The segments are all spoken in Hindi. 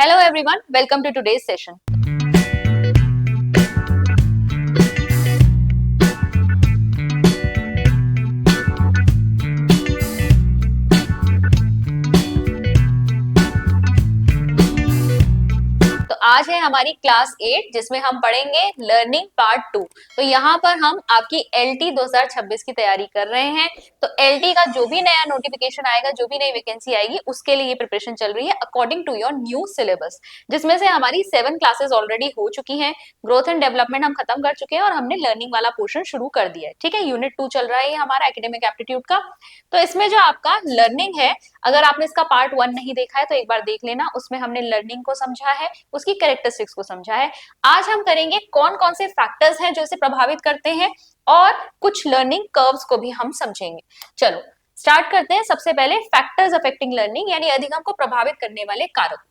Hello everyone, welcome to today's session. तो आज है हमारी क्लास 8 जिसमें हम पढ़ेंगे लर्निंग पार्ट 2। तो यहाँ पर हम आपकी LT 2026 की तैयारी कर रहे हैं। तो LT का जो भी नया नोटिफिकेशन आएगा, जो भी नई वैकेंसी आएगी, उसके लिए ये प्रिपरेशन चल रही है according to your new syllabus, जिसमें से हमारी 7 क्लासेस ऑलरेडी हो चुकी हैं। ग्रोथ एंड डेवलपमेंट हम खत्म कर चुके हैं और हमने लर्निंग वाला पोर्शन शुरू कर दिया है। ठीक है, यूनिट 2 चल रहा है हमारा एकेडमिक एप्टीट्यूड का। तो इसमें जो आपका लर्निंग है, अगर आपने इसका पार्ट 1 नहीं देखा है तो एक बार देख लेना। उसमें हमने लर्निंग को समझा है, उसकी कैरेक्टरिस्टिक्स को समझा है। आज हम करेंगे कौन कौन से फैक्टर्स हैं जो इसे प्रभावित करते हैं, और कुछ लर्निंग कर्व्स को भी हम समझेंगे। चलो स्टार्ट करते हैं। सबसे पहले फैक्टर्स अफेक्टिंग लर्निंग, यानी अधिगम को प्रभावित करने वाले कारक।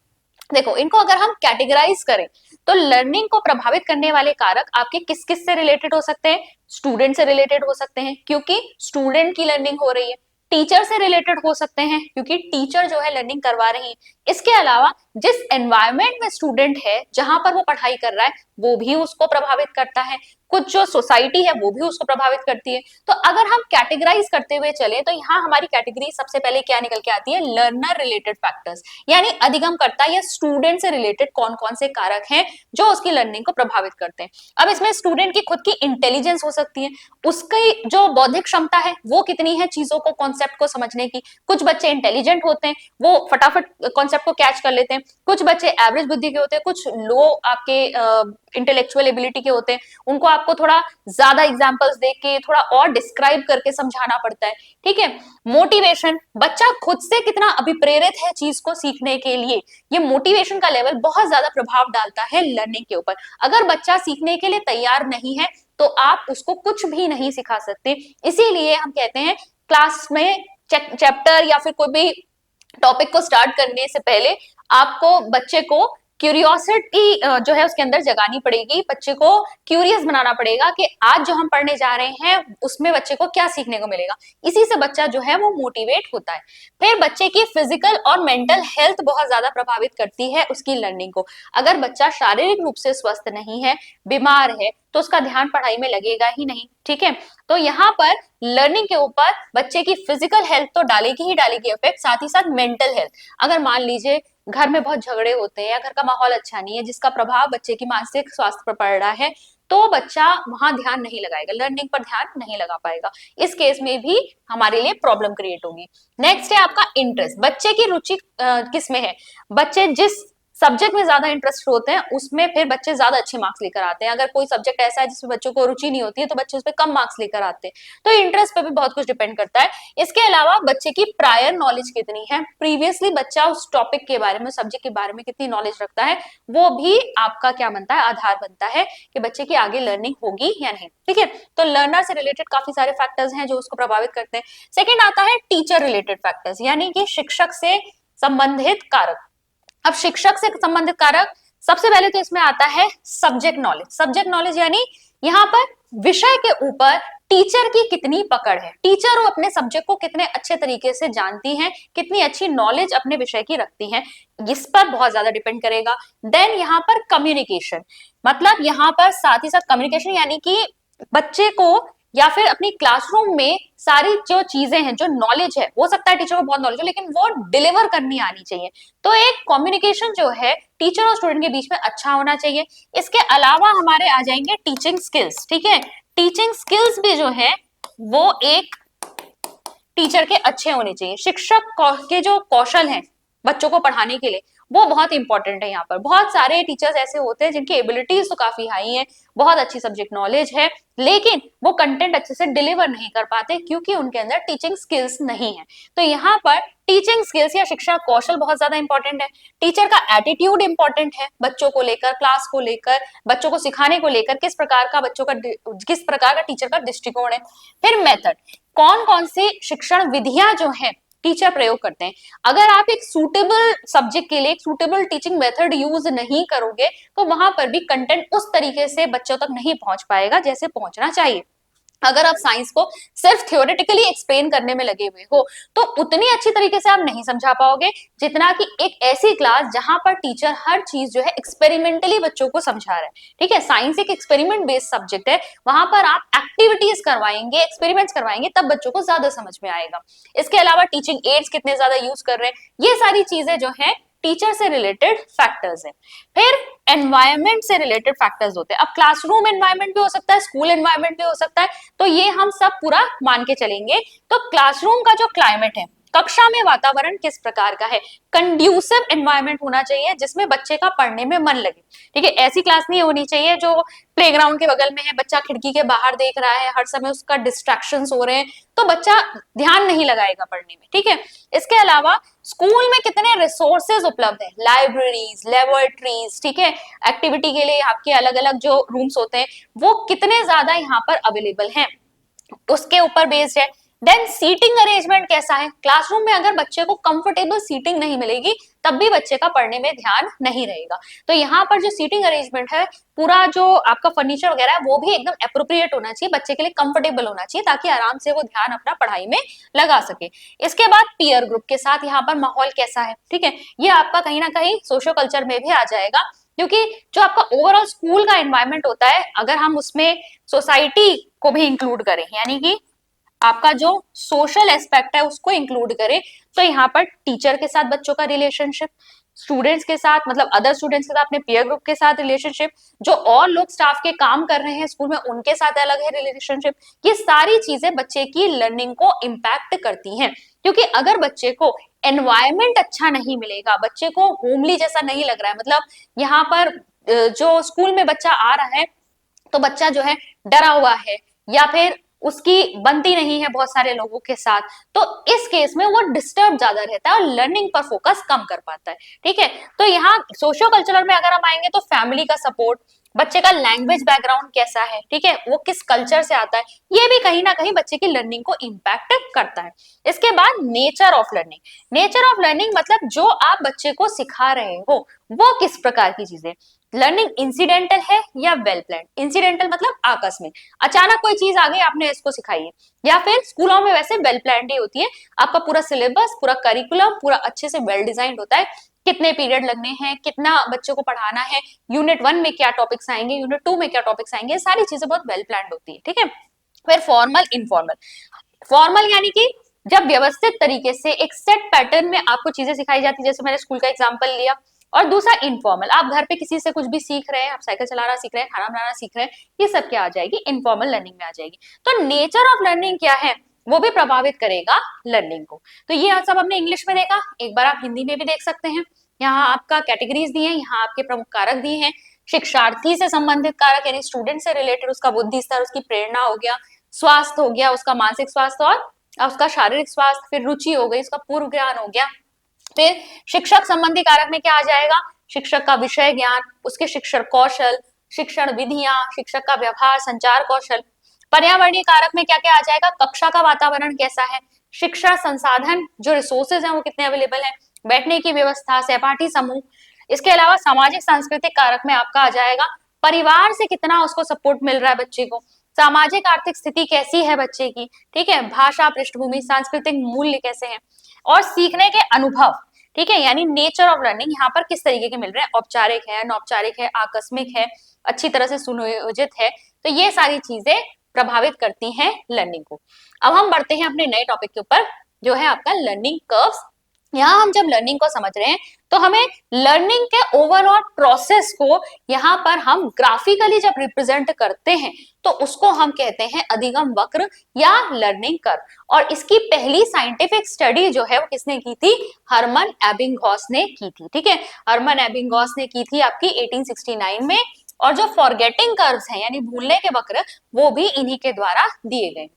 देखो, इनको अगर हम कैटेगराइज करें तो लर्निंग को प्रभावित करने वाले कारक आपके किस किस से रिलेटेड हो सकते हैं। स्टूडेंट से रिलेटेड हो सकते हैं क्योंकि स्टूडेंट की लर्निंग हो रही है। टीचर से रिलेटेड हो सकते हैं क्योंकि टीचर जो है लर्निंग करवा रही है। इसके अलावा जिस एनवायरमेंट में स्टूडेंट है, जहां पर वो पढ़ाई कर रहा है, वो भी उसको प्रभावित करता है। कुछ जो सोसाइटी है वो भी उसको प्रभावित करती है। तो अगर हम कैटेगराइज करते हुए चले तो यहाँ हमारी कैटेगरी सबसे पहले क्या निकल के आती है, लर्नर रिलेटेड फैक्टर्स, यानी अधिगमकर्ता या स्टूडेंट से रिलेटेड कौन कौन से कारक हैं जो उसकी लर्निंग को प्रभावित करते हैं। अब इसमें स्टूडेंट की खुद की इंटेलिजेंस हो सकती है, उसकी जो बौद्धिक क्षमता है वो कितनी है चीजों को, कॉन्सेप्ट को समझने की। कुछ बच्चे इंटेलिजेंट होते हैं, वो फटाफट कॉन्सेप्ट को कैच कर लेते हैं। कुछ बच्चे एवरेज बुद्धि के होते हैं, कुछ लो आपके इंटेलेक्चुअल एबिलिटी के होते हैं, उनको आपको थोड़ा ज्यादा एग्जांपल्स देके थोड़ा और डिस्क्राइब करके समझाना पड़ता है। ठीक है, मोटिवेशन, बच्चा खुद से कितना अभिप्रेरित है चीज को सीखने के लिए, ये मोटिवेशन का लेवल बहुत ज्यादा प्रभाव डालता है लर्निंग के ऊपर। अगर बच्चा सीखने के लिए तैयार नहीं है तो आप उसको कुछ भी नहीं सिखा सकते। इसीलिए हम कहते हैं क्लास में चैप्टर या फिर कोई भी टॉपिक को स्टार्ट करने से पहले आपको बच्चे को क्यूरियोसिटी जो है उसके अंदर जगानी पड़ेगी। बच्चे को क्यूरियस बनाना पड़ेगा कि आज जो हम पढ़ने जा रहे हैं उसमें बच्चे को क्या सीखने को मिलेगा। इसी से बच्चा जो है वो मोटिवेट होता है। फिर बच्चे की फिजिकल और मेंटल हेल्थ बहुत ज्यादा प्रभावित करती है उसकी लर्निंग को। अगर बच्चा शारीरिक रूप से स्वस्थ नहीं है, बीमार है, तो उसका ध्यान पढ़ाई में लगेगा ही नहीं। ठीक है, तो यहाँ पर लर्निंग के ऊपर बच्चे की फिजिकल हेल्थ तो डालेगी ही डालेगी इफेक्ट, साथ ही साथ मेंटल हेल्थ। अगर मान लीजिए घर में बहुत झगड़े होते हैं या घर का माहौल अच्छा नहीं है, जिसका प्रभाव बच्चे की मानसिक स्वास्थ्य पर पड़ रहा है, तो बच्चा वहां ध्यान नहीं लगाएगा, लर्निंग पर ध्यान नहीं लगा पाएगा। इस केस में भी हमारे लिए प्रॉब्लम क्रिएट होगी। नेक्स्ट है आपका इंटरेस्ट, बच्चे की रुचि किस में है। बच्चे जिस सब्जेक्ट में ज्यादा इंटरेस्ट होते हैं उसमें फिर बच्चे ज्यादा अच्छे मार्क्स लेकर आते हैं। अगर कोई सब्जेक्ट ऐसा है जिसमें बच्चों को रुचि नहीं होती है तो बच्चे उस पर कम मार्क्स लेकर आते हैं। तो इंटरेस्ट पे भी बहुत कुछ डिपेंड करता है। इसके अलावा बच्चे की प्रायर नॉलेज कितनी है, प्रीवियसली बच्चा उस टॉपिक के बारे में, सब्जेक्ट के बारे में कितनी नॉलेज रखता है, वो भी आपका क्या बनता है, आधार बनता है कि बच्चे की आगे लर्निंग होगी या नहीं। ठीक है, तो लर्नर से रिलेटेड काफी सारे फैक्टर्स हैं जो उसको प्रभावित करते हैं। सेकेंड आता है टीचर रिलेटेड फैक्टर्स, यानी कि शिक्षक से संबंधित कारक। अब शिक्षक से संबंधित कारक सबसे पहले तो इसमें आता है सब्जेक्ट नॉलेज। सब्जेक्ट नॉलेज यानी यहाँ पर विषय के ऊपर टीचर की कितनी पकड़ है, टीचर वो अपने सब्जेक्ट को कितने अच्छे तरीके से जानती हैं, कितनी अच्छी नॉलेज अपने विषय की रखती हैं, इस पर बहुत ज्यादा डिपेंड करेगा। देन यहाँ पर कम्युनिकेशन, मतलब यहाँ पर साथ ही साथ कम्युनिकेशन यानी कि बच्चे को या फिर अपनी क्लासरूम में सारी जो चीजें हैं, जो नॉलेज है, हो सकता है टीचर को बहुत नॉलेज हो लेकिन वो डिलीवर करनी आनी चाहिए। तो एक कम्युनिकेशन जो है टीचर और स्टूडेंट के बीच में अच्छा होना चाहिए। इसके अलावा हमारे आ जाएंगे टीचिंग स्किल्स। ठीक है, टीचिंग स्किल्स भी जो है वो एक टीचर के अच्छे होने चाहिए। शिक्षक के जो कौशल हैं बच्चों को पढ़ाने के लिए वो बहुत इंपॉर्टेंट है। यहाँ पर बहुत सारे टीचर्स ऐसे होते हैं जिनकी एबिलिटीज तो काफी हाई है, बहुत अच्छी सब्जेक्ट नॉलेज है, लेकिन वो कंटेंट अच्छे से डिलीवर नहीं कर पाते क्योंकि उनके अंदर टीचिंग स्किल्स नहीं है। तो यहाँ पर टीचिंग स्किल्स या शिक्षा कौशल बहुत ज्यादा इंपॉर्टेंट है। टीचर का एटीट्यूड इंपॉर्टेंट है, बच्चों को लेकर, क्लास को लेकर, बच्चों को सिखाने को लेकर किस प्रकार का टीचर का दृष्टिकोण है। फिर मेथड, कौन कौन सी शिक्षण विधियां जो है टीचर प्रयोग करते हैं। अगर आप एक सूटेबल सब्जेक्ट के लिए एक सूटेबल टीचिंग मेथड यूज नहीं करोगे तो वहां पर भी कंटेंट उस तरीके से बच्चों तक नहीं पहुंच पाएगा जैसे पहुंचना चाहिए। अगर आप साइंस को सिर्फ थ्योरेटिकली एक्सप्लेन करने में लगे हुए हो तो उतनी अच्छी तरीके से आप नहीं समझा पाओगे जितना कि एक ऐसी क्लास जहां पर टीचर हर चीज जो है एक्सपेरिमेंटली बच्चों को समझा रहा है। ठीक है, साइंस एक एक्सपेरिमेंट बेस्ड सब्जेक्ट है, वहां पर आप एक्टिविटीज करवाएंगे, एक्सपेरिमेंट्स करवाएंगे, तब बच्चों को ज्यादा समझ में आएगा। इसके अलावा टीचिंग एड्स कितने ज्यादा यूज कर रहे हैं, ये सारी चीजें जो है टीचर से रिलेटेड फैक्टर्स हैं। फिर एनवायरमेंट से रिलेटेड फैक्टर्स होते हैं। अब क्लासरूम एनवायरमेंट भी हो सकता है, स्कूल एनवायरमेंट भी हो सकता है, तो ये हम सब पूरा मान के चलेंगे। तो क्लासरूम का जो क्लाइमेट है, कक्षा में वातावरण किस प्रकार का है, कंड्यूसिव एनवायरमेंट होना चाहिए जिसमें बच्चे का पढ़ने में मन लगे। ठीक है, ऐसी क्लास नहीं होनी चाहिए जो प्लेग्राउंड के बगल में है, बच्चा खिड़की के बाहर देख रहा है, हर समय उसका डिस्ट्रैक्शंस हो रहे हैं, तो बच्चा ध्यान नहीं लगाएगा पढ़ने में। ठीक है, इसके अलावा स्कूल में कितने रिसोर्सेज उपलब्ध है, लाइब्रेरीज, लेबोरेटरीज, ठीक है, एक्टिविटी के लिए आपके अलग अलग जो रूम्स होते हैं वो कितने ज्यादा यहाँ पर अवेलेबल हैं, उसके ऊपर बेस्ड है। देन सीटिंग अरेंजमेंट कैसा है, क्लासरूम में अगर बच्चे को कंफर्टेबल सीटिंग नहीं मिलेगी तब भी बच्चे का पढ़ने में ध्यान नहीं रहेगा। तो यहाँ पर जो सीटिंग अरेंजमेंट है, पूरा जो आपका फर्नीचर वगैरह है वो भी एकदम एप्रोप्रिएट होना चाहिए, बच्चे के लिए कंफर्टेबल होना चाहिए ताकि आराम से वो ध्यान अपना पढ़ाई में लगा सके। इसके बाद पीयर ग्रुप के साथ यहाँ पर माहौल कैसा है, ठीक है, ये आपका कहीं ना कहीं सोशल कल्चर में भी आ जाएगा, क्योंकि जो आपका ओवरऑल स्कूल का एनवायरनमेंट होता है अगर हम उसमें सोसाइटी को भी इंक्लूड करें, यानी कि आपका जो सोशल एस्पेक्ट है उसको इंक्लूड करें, तो यहाँ पर टीचर के साथ बच्चों का रिलेशनशिप, स्टूडेंट्स के साथ मतलब अदर स्टूडेंट्स के साथ अपने पीयर ग्रुप के साथ रिलेशनशिप, जो और लोग स्टाफ के काम कर रहे हैं स्कूल में उनके साथ अलग है रिलेशनशिप, ये सारी चीजें बच्चे की लर्निंग को इम्पैक्ट करती हैं। क्योंकि अगर बच्चे को एनवायरमेंट अच्छा नहीं मिलेगा, बच्चे को होमली जैसा नहीं लग रहा है, मतलब यहाँ पर जो स्कूल में बच्चा आ रहा है तो बच्चा जो है डरा हुआ है या फिर उसकी बनती नहीं है बहुत सारे लोगों के साथ, तो इस केस में वो डिस्टर्ब ज्यादा रहता है और लर्निंग पर फोकस कम कर पाता है। ठीक है, तो यहाँ सोशियो कल्चरल में अगर हम आएंगे तो फैमिली का सपोर्ट, बच्चे का लैंग्वेज बैकग्राउंड कैसा है, ठीक है, वो किस कल्चर से आता है, ये भी कहीं ना कहीं बच्चे की लर्निंग को इम्पैक्ट करता है। इसके बाद nature of learning, nature of learning मतलब जो आप बच्चे को सिखा रहे हो वो किस प्रकार की चीजें, लर्निंग इंसिडेंटल है या वेल प्लान। इंसिडेंटल मतलब आकस्मिक, अचानक कोई चीज आ गई आपने इसको सिखाई है, या फिर स्कूलों में वैसे वेल प्लान ही होती है, आपका पूरा सिलेबस, पूरा करिकुलम पूरा अच्छे से वेल डिजाइंड होता है, कितने पीरियड लगने हैं, कितना बच्चों को पढ़ाना है, यूनिट 1 में क्या टॉपिक्स आएंगे, यूनिट 2 में क्या टॉपिक्स आएंगे, सारी चीजें बहुत वेल प्लान होती है। ठीक है, फिर फॉर्मल इनफॉर्मल, फॉर्मल यानी कि जब व्यवस्थित तरीके से एक सेट पैटर्न में आपको चीजें सिखाई जाती है, जैसे मैंने स्कूल का एग्जांपल लिया, और दूसरा इनफॉर्मल, आप घर पे किसी से कुछ भी सीख रहे हैं, आप साइकिल चलाना सीख रहे हैं, खाना बनाना सीख रहे हैं, ये सब क्या आ जाएगी, इनफॉर्मल लर्निंग में आ जाएगी। तो नेचर ऑफ लर्निंग क्या है वो भी प्रभावित करेगा लर्निंग को। तो ये सब हमने इंग्लिश में देखा, एक बार आप हिंदी में भी देख सकते हैं। यहाँ आपका कैटेगरीज दिए हैं, यहाँ आपके प्रमुख कारक दिए हैं, शिक्षार्थी से संबंधित कारक यानी स्टूडेंट से रिलेटेड, उसका बुद्धि स्तर, उसकी प्रेरणा हो गया, स्वास्थ्य हो गया, उसका मानसिक स्वास्थ्य और उसका शारीरिक स्वास्थ्य, फिर रुचि हो गई, उसका पूर्व ज्ञान हो गया। फिर शिक्षक संबंधी कारक में क्या आ जाएगा, शिक्षक का विषय ज्ञान, उसके शिक्षण कौशल, शिक्षण विधियां, शिक्षक का व्यवहार, संचार कौशल। पर्यावरणीय कारक में क्या क्या आ जाएगा, कक्षा का वातावरण कैसा है, शिक्षा संसाधन जो रिसोर्सेज हैं वो कितने अवेलेबल हैं, बैठने की व्यवस्था, सहपाठी समूह। इसके अलावा सामाजिक सांस्कृतिक कारक में आपका आ जाएगा परिवार से कितना उसको सपोर्ट मिल रहा है बच्चे को, सामाजिक आर्थिक स्थिति कैसी है बच्चे की, ठीक है, भाषा पृष्ठभूमि, सांस्कृतिक मूल्य कैसे हैं, और सीखने के अनुभव। ठीक है, यानी नेचर ऑफ लर्निंग यहाँ पर किस तरीके के मिल रहे हैं, औपचारिक है, अनौपचारिक है, आकस्मिक है, अच्छी तरह से सुनियोजित है, तो ये सारी चीजें प्रभावित करती हैं लर्निंग को। अब हम बढ़ते हैं अपने नए टॉपिक के ऊपर जो है आपका लर्निंग कर्व्स। यहाँ हम जब लर्निंग को समझ रहे हैं तो हमें लर्निंग के ओवरऑल प्रोसेस को यहाँ पर हम ग्राफिकली जब रिप्रेजेंट करते हैं तो उसको हम कहते हैं अधिगम वक्र या लर्निंग कर्व। और इसकी पहली साइंटिफिक स्टडी जो है वो किसने की थी, हरमन एबिंगहॉस ने की थी। ठीक है, हरमन एबिंगहॉस ने की थी आपकी 1869 में, और जो फॉरगेटिंग कर्व्स हैं यानी भूलने के वक्र वो भी इन्हीं के द्वारा दिए गए।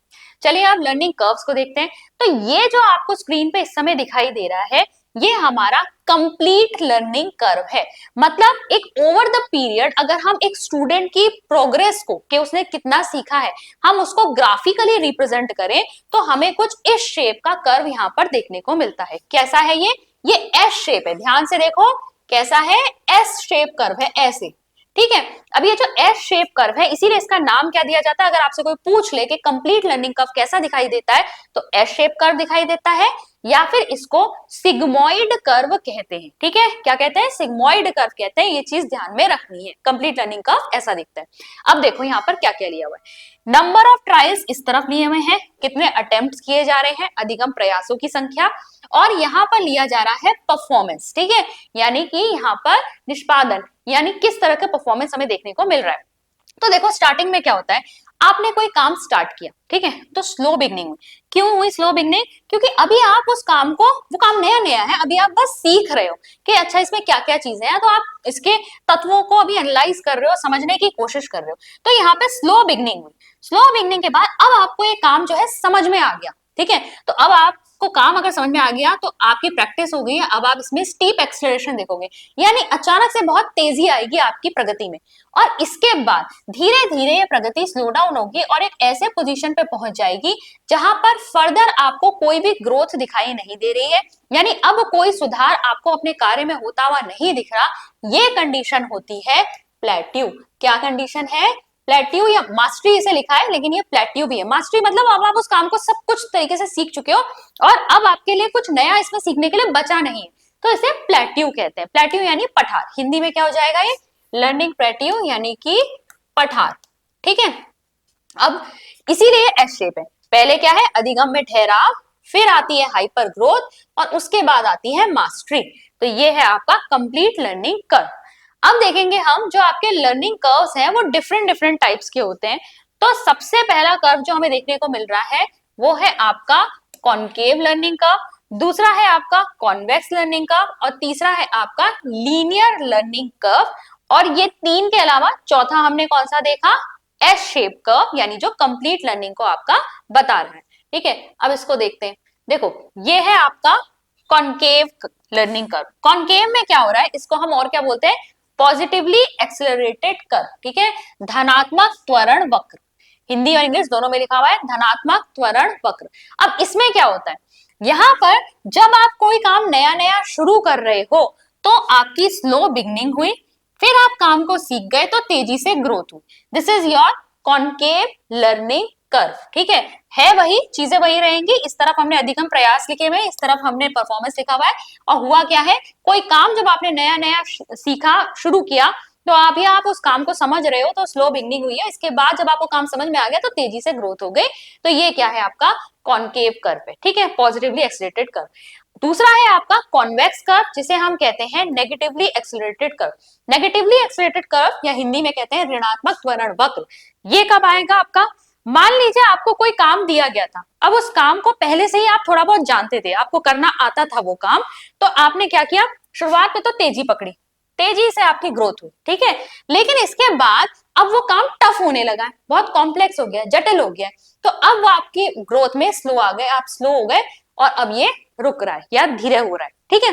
चलिए आप लर्निंग कर्व्स को देखते हैं। तो ये जो आपको स्क्रीन पे इस समय दिखाई दे रहा है ये हमारा कंप्लीट लर्निंग कर्व है। मतलब एक ओवर द पीरियड अगर हम एक स्टूडेंट की प्रोग्रेस को कि उसने कितना सीखा है हम उसको ग्राफिकली रिप्रेजेंट करें तो हमें कुछ इस शेप का कर्व यहाँ पर देखने को मिलता है। कैसा है ये एस शेप है, ध्यान से देखो कैसा है, एस शेप कर्व है ऐसे। ठीक है। अब ये जो एस शेप कर्व है, इसीलिए इसका नाम क्या दिया जाता है, अगर आपसे कोई पूछ ले कि कंप्लीट लर्निंग कर्व कैसा दिखाई देता है, तो एस शेप कर्व दिखाई देता है, या फिर इसको सिग्मोइड कर्व कहते हैं। ठीक है, क्या कहते हैं, सिग्मोइड कर्व कहते हैं। ये चीज ध्यान में रखनी है, कंप्लीट लर्निंग कर्व ऐसा दिखता है। अब देखो यहाँ पर क्या क्या लिया हुआ है, नंबर ऑफ ट्रायल्स इस तरफ लिए हुए हैं, कितने अटेम्प्ट किए जा रहे हैं, अधिगम प्रयासों की संख्या, और यहाँ पर लिया जा रहा है परफॉर्मेंस। ठीक है, यानी कि यहाँ पर निष्पादन, यानी किस तरह का परफॉर्मेंस हमें देखने को मिल रहा है। तो देखो स्टार्टिंग में क्या होता है, आपने कोई काम स्टार्ट किया, ठीक है, तो स्लो बिगनिंग हुई। क्यों हुई स्लो बिगनिंग, क्योंकि अभी आप उस काम को, वो काम नया नया है, अभी आप बस सीख रहे हो कि अच्छा इसमें क्या क्या चीजें हैं, तो आप इसके तत्वों को अभी एनालाइज कर रहे हो, समझने की कोशिश कर रहे हो। तो यहाँ पे स्लो बिगनिंग हुई। स्लो बिगनिंग के बाद अब आपको ये काम जो है समझ में आ गया। ठीक है, तो अब आपको काम अगर समझ में आ गया तो आपकी प्रैक्टिस हो गई है। अब आप इसमें स्टीप एक्सेलरेशन देखोगे, यानी अचानक से बहुत तेजी आएगी आपकी प्रगति में, और इसके बाद धीरे धीरे ये प्रगति स्लो डाउन होगी और एक ऐसे पोजीशन पे पहुंच जाएगी जहां पर फर्दर आपको कोई भी ग्रोथ दिखाई नहीं दे रही है, यानी अब कोई सुधार आपको अपने कार्य में होता हुआ नहीं दिख रहा। ये कंडीशन होती है प्लेट्यू। क्या कंडीशन है, प्लेट्यू, या मास्टरी इसे लिखा है, लेकिन ये प्लेट्यू भी है। मास्टरी मतलब अब आप उस काम को सब कुछ तरीके से सीख चुके हो और अब आपके लिए कुछ नया इसमें सीखने के लिए बचा नहीं है, तो इसे प्लेट्यू कहते हैं। प्लेट्यू यानी पठार, हिंदी में क्या हो जाएगा ये, लर्निंग प्लेट्यू यानी कि पठार। ठीक है, अब इसीलिए एस शेप है। पहले क्या है, अधिगम में ठहराव, फिर आती है हाइपर ग्रोथ, और उसके बाद आती है मास्टरी। तो ये है आपका कंप्लीट लर्निंग कर्व। अब देखेंगे हम, जो आपके लर्निंग कर्व्स हैं वो डिफरेंट डिफरेंट टाइप्स के होते हैं। तो सबसे पहला कर्व जो हमें देखने को मिल रहा है वो है आपका कॉनकेव लर्निंग कर्व, दूसरा है आपका कॉन्वेक्स लर्निंग कर्व, और तीसरा है आपका लीनियर लर्निंग कर्व। और ये तीन के अलावा चौथा हमने कौन सा देखा, एस शेप कर्व, यानी जो कंप्लीट लर्निंग को आपका बता रहा है। ठीक है, अब इसको देखते हैं। देखो ये है आपका कॉनकेव लर्निंग कर्व। कॉनकेव में क्या हो रहा है, इसको हम और क्या बोलते हैं, पॉजिटिवली एक्सेलरेटेड कर्व। ठीक है, धनात्मक त्वरण वक्र, हिंदी और इंग्लिश दोनों में लिखा हुआ है धनात्मक त्वरण वक्र। अब इसमें क्या होता है, यहाँ पर जब आप कोई काम नया नया शुरू कर रहे हो तो आपकी स्लो बिगनिंग हुई, फिर आप काम को सीख गए तो तेजी से ग्रोथ हुई। This is your concave learning curve. ठीक है वही चीजें वही रहेंगी। इस तरफ हमने अधिगम प्रयास लिखे हुए, इस तरफ हमने परफॉर्मेंस लिखा हुआ है। और हुआ क्या है, कोई काम जब आपने नया नया सीखा, शुरू किया, तो अभी आप उस काम को समझ रहे हो तो स्लो बिगनिंग हुई है, इसके बाद जब आपको काम समझ में आ गया तो तेजी से ग्रोथ हो गई। तो ये क्या है आपका कॉनकेव कर्व है। ठीक है, पॉजिटिवली एक्सेलरेटेड कर्व। दूसरा है आपका कॉन्वेक्स कर्व, जिसे हम कहते हैं negatively accelerated curve. Negatively accelerated curve या हिंदी में कहते हैं ऋणात्मक त्वरण वक्र। ये कब आएगा आपका, मान लीजिए आपको कोई काम दिया गया था, अब उस काम को पहले से ही आप थोड़ा बहुत जानते थे, आपको करना आता था वो काम, तो आपने क्या किया, शुरुआत में तो तेजी पकड़ी, तेजी से आपकी ग्रोथ हुई। ठीक है, लेकिन इसके बाद अब वो काम टफ होने लगा है, बहुत कॉम्प्लेक्स हो गया, जटिल हो गया, तो अब वो आपकी ग्रोथ में स्लो आ गए, आप स्लो हो गए और अब ये रुक रहा है या धीरे हो रहा है। ठीक है,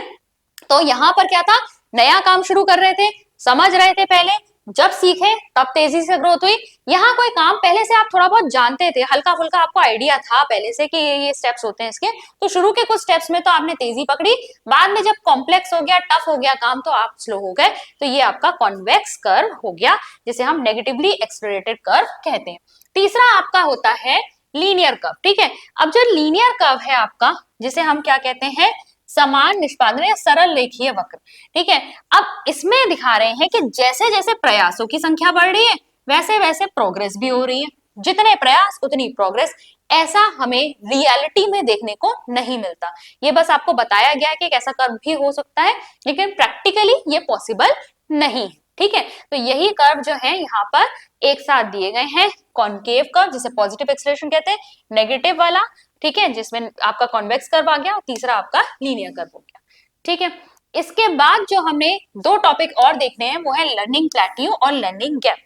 तो यहां पर क्या था, नया काम शुरू कर रहे थे, समझ रहे थे पहले, जब सीखे तब तेजी से ग्रोथ हुई। यहाँ कोई काम पहले से आप थोड़ा बहुत जानते थे, हल्का फुल्का आपको आइडिया था पहले से कि ये स्टेप्स होते हैं इसके, तो शुरू के कुछ स्टेप्स में तो आपने तेजी पकड़ी, बाद में जब कॉम्प्लेक्स हो गया, टफ हो गया काम, तो आप स्लो हो गए। तो ये आपका कॉन्वेक्स कर्व हो गया, जिसे हम नेगेटिवली एक्सेलरेटेड कर्व कहते हैं। तीसरा आपका होता है लीनियर कर्व। ठीक है, अब जो लीनियर कर्व है आपका, जिसे हम क्या कहते हैं, समान निष्पादन या सरल रेखीय वक्र। ठीक है, अब इसमें दिखा रहे हैं कि जैसे जैसे प्रयासों की संख्या बढ़ रही है वैसे वैसे प्रोग्रेस भी हो रही है, जितने प्रयास उतनी प्रोग्रेस। ऐसा हमें रियलिटी में देखने को नहीं मिलता, ये बस आपको बताया गया है कि एक ऐसा कर्व भी हो सकता है, लेकिन प्रैक्टिकली ये पॉसिबल नहीं है। ठीक है, तो यही कर्व जो है यहाँ पर एक साथ दिए गए हैं, कॉनकेव कर्व जिसे पॉजिटिव एक्सेलरेशन कहते हैं, नेगेटिव वाला, ठीक है, जिसमें आपका कॉन्वेक्स कर्व आ गया, और तीसरा आपका लीनियर कर्व हो गया। ठीक है, इसके बाद जो हमने दो टॉपिक और देखने हैं वो है लर्निंग प्लेट्यू और लर्निंग गैप।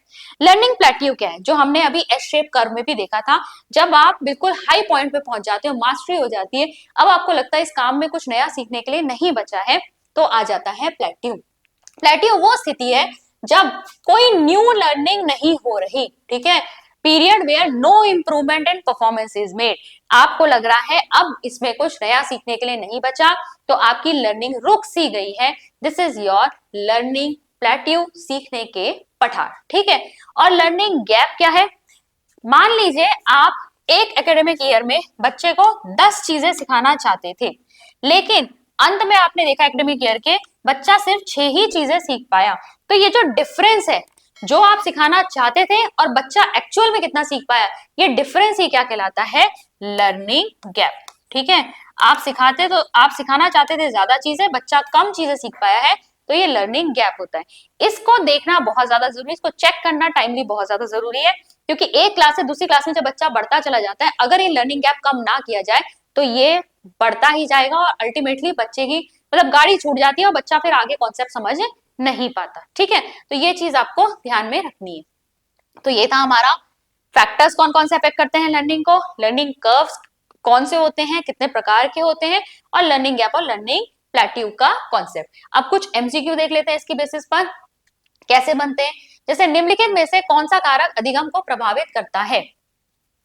लर्निंग प्लेट्यू क्या है, जो हमने अभी एस शेप कर्व में भी देखा था, जब आप बिल्कुल हाई पॉइंट पे पहुंच जाते हो, मास्टरी हो जाती है, अब आपको लगता है इस काम में कुछ नया सीखने के लिए नहीं बचा है, तो आ जाता है प्लेट्यू। प्लेट्यू वो स्थिति है जब कोई न्यू लर्निंग नहीं हो रही। ठीक है, period where no improvement in performance is made, आपको लग रहा है अब इसमें कुछ नया सीखने के लिए नहीं बचा, तो आपकी लर्निंग रुक सी गई है। This is your learning plateau सीखने के पठार, ठीक है। और लर्निंग गैप क्या है? मान लीजिए आप एक एकेडमिक ईयर में बच्चे को 10 चीजें सिखाना चाहते थे, लेकिन अंत में आपने देखा एकेडमिक ईयर के बच्चा सिर्फ 6 ही चीजें सीख पाया। तो ये जो डिफरेंस है, जो आप सिखाना चाहते थे और बच्चा एक्चुअल में कितना सीख पाया, ये डिफरेंस ही क्या कहलाता है? लर्निंग गैप, ठीक है। आप सिखाना चाहते थे ज्यादा चीजें, बच्चा कम चीजें सीख पाया है, तो ये लर्निंग गैप होता है। इसको देखना बहुत ज्यादा जरूरी है, इसको चेक करना टाइमली बहुत ज्यादा जरूरी है, क्योंकि एक क्लास से दूसरी क्लास में जब बच्चा बढ़ता चला जाता है, अगर ये लर्निंग गैप कम ना किया जाए तो ये बढ़ता ही जाएगा और अल्टीमेटली बच्चे की मतलब गाड़ी छूट जाती है और बच्चा फिर आगे कॉन्सेप्ट समझ नहीं पाता, ठीक है। तो ये चीज आपको ध्यान में रखनी है। तो ये था हमारा फैक्टर्स कौन कौन से अफेक्ट करते हैं लर्निंग को, लर्निंग कर्व्स कौन से होते हैं, कितने प्रकार के होते हैं, और लर्निंग गैप और लर्निंग प्लेट्यू का कॉन्सेप्ट। अब कुछ एमसीक्यू देख लेते हैं इसकी बेसिस पर कैसे बनते हैं। जैसे निम्नलिखित में से कौन सा कारक अधिगम को प्रभावित करता है?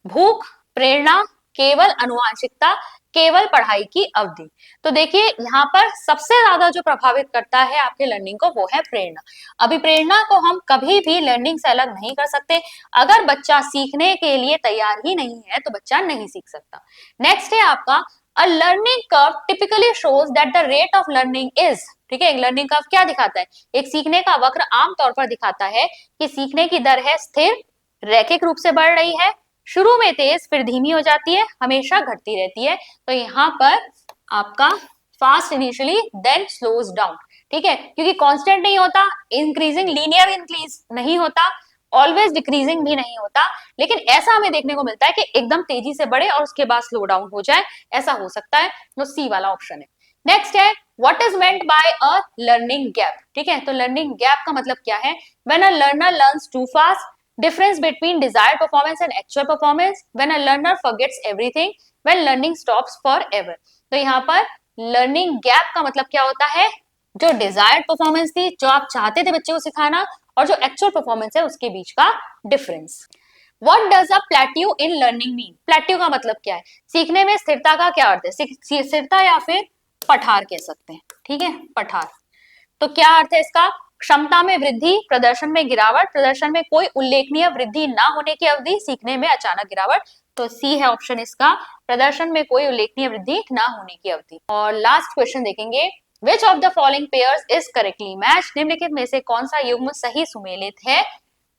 भूख, प्रेरणा, केवल अनुवांशिकता, केवल पढ़ाई की अवधि। तो देखिए यहाँ पर सबसे ज्यादा जो प्रभावित करता है आपके लर्निंग को वो है प्रेरणा। अभी प्रेरणा को हम कभी भी लर्निंग से अलग नहीं कर सकते। अगर बच्चा सीखने के लिए तैयार ही नहीं है तो बच्चा नहीं सीख सकता। नेक्स्ट है आपका a learning curve typically shows that the rate of learning is, ठीक है। लर्निंग कर्व क्या दिखाता है? एक सीखने का वक्र आमतौर पर दिखाता है कि सीखने की दर है स्थिर, रैखिक रूप से बढ़ रही है, शुरू में तेज फिर धीमी हो जाती है, हमेशा घटती रहती है। तो यहाँ पर आपका fast initially then slows down, ठीक है, क्योंकि कांस्टेंट नहीं होता, इंक्रीजिंग लीनियर इंक्रीज नहीं होता, ऑलवेज डिक्रीजिंग भी नहीं होता, लेकिन ऐसा हमें देखने को मिलता है कि एकदम तेजी से बढ़े और उसके बाद स्लो डाउन हो जाए, ऐसा हो सकता है। तो सी वाला ऑप्शन है। नेक्स्ट है what is meant by a learning gap, ठीक है। तो लर्निंग गैप का मतलब क्या है? When a learner learns too fast, difference between desired performance and actual performance, when a learner forgets everything, when learning stops forever। तो यहाँ पर learning gap का मतलब क्या होता है? जो desired performance थी, जो आप चाहते थे बच्चे को सिखाना, और जो actual performance है उसके बीच का difference। What does a plateau in learning mean? plateau का मतलब क्या है? सीखने में स्थिरता का क्या अर्थ है? स्थिरता या फिर पठार कह सकते हैं, ठीक है, पठार। तो क्या अर्थ है इसका? क्षमता में वृद्धि, प्रदर्शन में गिरावट, प्रदर्शन में कोई उल्लेखनीय वृद्धि ना होने की अवधि, सीखने में अचानक गिरावट। तो सी है ऑप्शन इसका, प्रदर्शन में कोई उल्लेखनीय वृद्धि ना होने की अवधि। और लास्ट क्वेश्चन देखेंगे, which of the following pairs is correctly match? निम्नलिखित में से कौन सा युग्म सही सुमेलित है?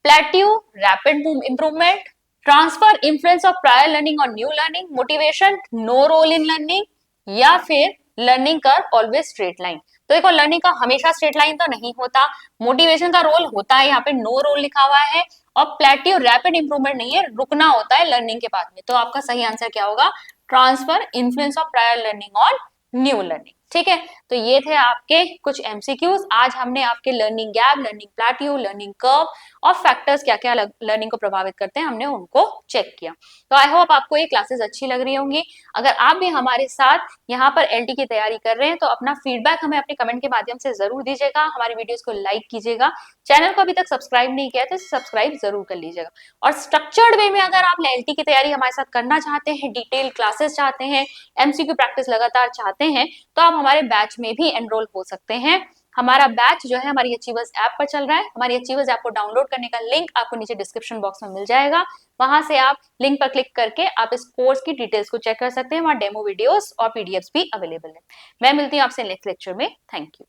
Plateau, rapid improvement, transfer influence of prior learning और new learning, motivation, no role in learning, या फिर learning curve always straight line. तो देखो लर्निंग का हमेशा स्ट्रेट लाइन तो नहीं होता, मोटिवेशन का रोल होता है, यहाँ पे नो रोल लिखा हुआ है, और प्लेट्यू रैपिड इंप्रूवमेंट नहीं है, रुकना होता है लर्निंग के बाद में। तो आपका सही आंसर क्या होगा? Transfer influence of prior learning और न्यू लर्निंग, ठीक है। तो ये थे आपके कुछ एमसीक्यूज। आज हमने आपके learning gap, learning plateau, learning curve और फैक्टर्स क्या क्या लर्निंग को प्रभावित करते हैं, हमने उनको चेक किया। तो आई होप आपको ये क्लासेस अच्छी लग रही होंगी। अगर आप भी हमारे साथ यहाँ पर एलटी की तैयारी कर रहे हैं तो अपना फीडबैक हमें अपने कमेंट के माध्यम से जरूर दीजिएगा, हमारी वीडियोस को लाइक कीजिएगा, चैनल को अभी तक सब्सक्राइब नहीं किया तो सब्सक्राइब जरूर कर लीजिएगा। और स्ट्रक्चर्ड वे में अगर आप एलटी की तैयारी हमारे साथ करना चाहते हैं, डिटेल क्लासेस चाहते हैं, एमसीक्यू प्रैक्टिस लगातार चाहते हैं, तो आप हमारे बैच में भी एनरोल हो सकते हैं। हमारा बैच जो है हमारी अचीवर्स ऐप पर चल रहा है। हमारी अचीवर्स ऐप को डाउनलोड करने का लिंक आपको नीचे डिस्क्रिप्शन बॉक्स में मिल जाएगा, वहां से आप लिंक पर क्लिक करके आप इस कोर्स की डिटेल्स को चेक कर सकते हैं। वहां डेमो वीडियोस और पीडीएफ्स भी अवेलेबल है। मैं मिलती हूँ आपसे नेक्स्ट लेक्चर में। Thank you.